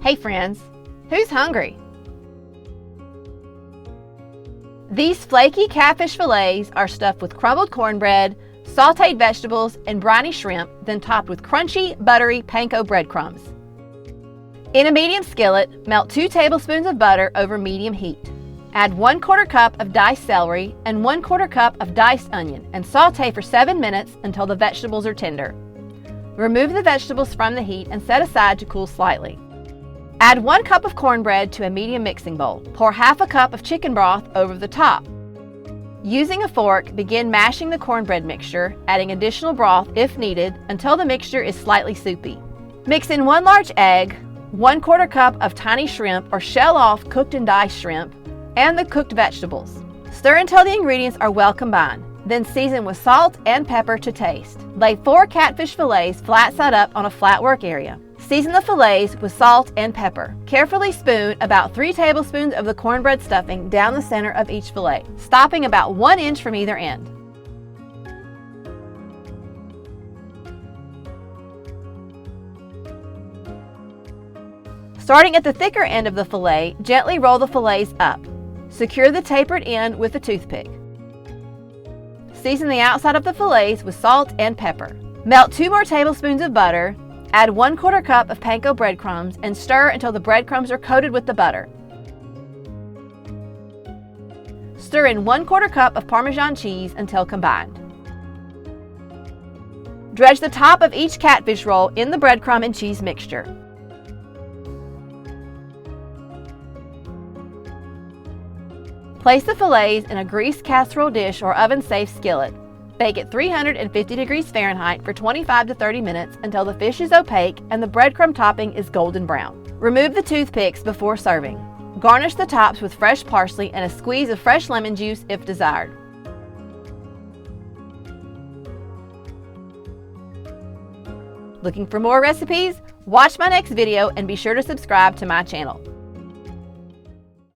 Hey friends, who's hungry? These flaky catfish fillets are stuffed with crumbled cornbread, sautéed vegetables, and briny shrimp, then topped with crunchy, buttery Panko breadcrumbs. In a medium skillet, melt 2 tablespoons of butter over medium heat. Add 1/4 cup of diced celery and 1/4 cup of diced onion and sauté for 7 minutes until the vegetables are tender. Remove the vegetables from the heat and set aside to cool slightly. Add 1 cup of cornbread to a medium mixing bowl. Pour half a cup of chicken broth over the top. Using a fork, begin mashing the cornbread mixture, adding additional broth if needed until the mixture is slightly soupy. Mix in 1 large egg, 1/4 cup of tiny shrimp or shell-off cooked and diced shrimp, and the cooked vegetables. Stir until the ingredients are well combined. Then season with salt and pepper to taste. Lay 4 catfish fillets flat side up on a flat work area. Season the fillets with salt and pepper. Carefully spoon about 3 tablespoons of the cornbread stuffing down the center of each fillet, stopping about 1 inch from either end. Starting at the thicker end of the fillet, gently roll the fillets up. Secure the tapered end with a toothpick. Season the outside of the fillets with salt and pepper. Melt 2 more tablespoons of butter. Add 1/4 cup of Panko breadcrumbs and stir until the breadcrumbs are coated with the butter. Stir in 1/4 cup of Parmesan cheese until combined. Dredge the top of each catfish roll in the breadcrumb and cheese mixture. Place the fillets in a greased casserole dish or oven-safe skillet. Bake at 350 degrees Fahrenheit for 25 to 30 minutes until the fish is opaque and the breadcrumb topping is golden brown. Remove the toothpicks before serving. Garnish the tops with fresh parsley and a squeeze of fresh lemon juice if desired. Looking for more recipes? Watch my next video and be sure to subscribe to my channel.